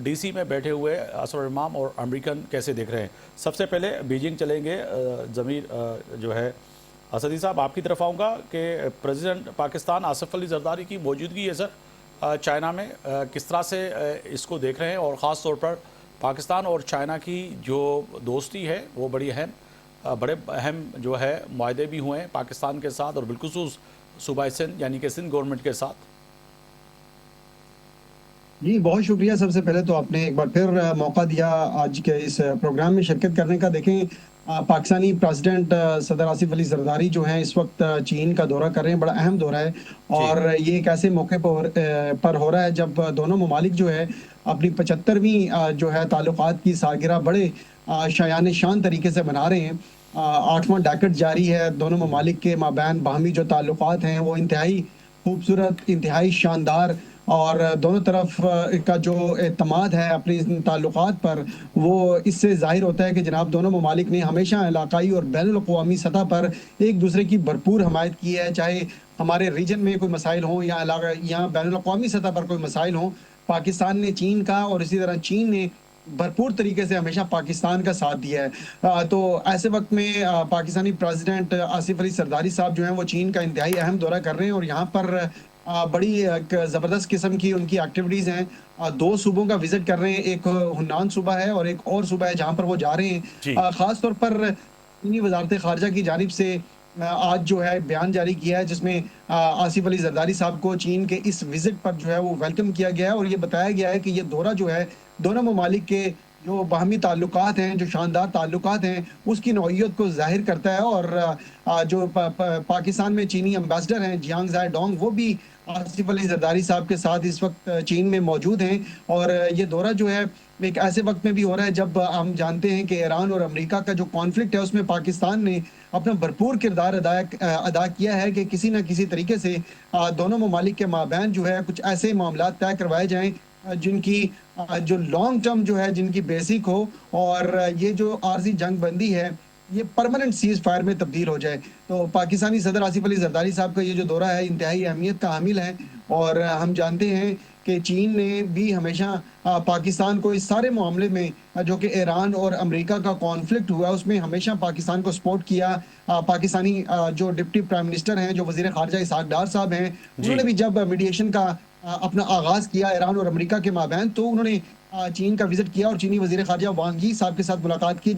DC में बैठे हुए असर इमाम और अमेरिकन कैसे देख रहे हैं? सबसे पहले बीजिंग चलेंगे। ज़मीर जो है असदी साहब, आपकी तरफ आऊँगा कि प्रेसिडेंट पाकिस्तान आसिफ अली जरदारी की मौजूदगी है सर चाइना में, किस तरह से इसको देख रहे हैं? और ख़ास तौर पर पाकिस्तान और चाइना की जो दोस्ती है वो बड़े अहम जो है मुआहदे भी हुए हैं पाकिस्तान के साथ और बिलखुसूस सूबा सिंध यानी कि सिंध गवर्नमेंट के साथ। जी, बहुत शुक्रिया। सबसे पहले तो आपने एक बार फिर मौका दिया आज के इस प्रोग्राम में शिरकत करने का। देखें, पाकिस्तानी प्रेसिडेंट सदर आसिफ अली जरदारी जो हैं इस वक्त चीन का दौरा कर रहे हैं। बड़ा अहम दौरा है जी। और ये एक ऐसे मौके पर हो रहा है जब दोनों ममालिक जो है अपनी 75वीं जो है ताल्लुकात की सालगिरह बड़े शायान शान तरीके से मना रहे हैं। 8वां डेकेड जारी है। दोनों ममालिक के माबैन बाहमी जो ताल्लुकात हैं वो इंतहाई खूबसूरत, इंतहाई शानदार और दोनों तरफ का जो एतमाद है अपने इन ताल्लुकात पर, वो इससे ज़ाहिर होता है कि जनाब दोनों ममालिक ने हमेशा इलाकाई और बैनुल-अक़वामी सतह पर एक दूसरे की भरपूर हमायत की है। चाहे हमारे रीजन में कोई मसाइल हों या बैनुल-अक़वामी सतह पर कोई मसाइल हों, पाकिस्तान ने चीन का और इसी तरह चीन ने भरपूर तरीके से हमेशा पाकिस्तान का साथ दिया है। तो ऐसे वक़्त में पाकिस्तानी प्रेसिडेंट आसिफ अली ज़रदारी साहब जो हैं वो चीन का इंतहाई अहम दौरा कर रहे हैं और यहाँ पर बड़ी एक ज़बरदस्त किस्म की उनकी एक्टिविटीज़ हैं। 2 सूबों का विज़िट कर रहे हैं। एक हुन्नान सूबा है और एक और सूबा है जहाँ पर वो जा रहे हैं। जी। ख़ास तौर पर चीनी वज़ारत ख़ारिजा की जानिब से आज जो है बयान जारी किया है जिसमें आसिफ अली ज़रदारी साहब को चीन के इस विज़िट पर जो है वो वेलकम किया गया है और ये बताया गया है कि ये दौरा जो है दोनों ममालिक के जो बाहमी ताल्लुकात हैं, जो शानदार ताल्लुकात हैं, उसकी नौइयत को ज़ाहिर करता है। और जो पाकिस्तान में चीनी एम्बेसडर हैं जियांग ज़ाई डोंग, वो भी आसिफ अली ज़रदारी साहब के साथ इस वक्त चीन में मौजूद हैं। और ये दौरा जो है एक ऐसे वक्त में भी हो रहा है जब हम जानते हैं कि ईरान और अमेरिका का जो कॉन्फ्लिक्ट है उसमें पाकिस्तान ने अपना भरपूर किरदार अदा किया है कि किसी न किसी तरीके से दोनों ममालिक के माबैन जो है कुछ ऐसे मामला तय करवाए जाएँ जिनकी जो लॉन्ग टर्म जो है जिनकी बेसिक हो और ये जो आर्ज़ी जंग बंदी है ये परमानेंट सीज़ फायर में तब्दील हो जाए। तो पाकिस्तानी सदर आसिफ अली ज़रदारी साहब का ये जो दौरा है इंतहाई अहमियत का हामिल है। और हम जानते हैं कि चीन ने भी हमेशा पाकिस्तान को इस सारे मामले में जो कि ईरान और अमेरिका का कॉन्फ्लिक्ट हुआ उसमें हमेशा पाकिस्तान को सपोर्ट किया। पाकिस्तानी जो डिप्टी प्राइम मिनिस्टर हैं, जो वज़ीर ख़ारिजा इसहाक़ डार साहब हैं, जी। उन्होंने भी जब मीडिएशन का अपना आगाज़ किया ईरान और अमेरिका के माबैन, तो उन्होंने चीन का विज़िट किया और चीनी वज़ीर ख़ारिजा वांग यी साहब के साथ मुलाकात की जिस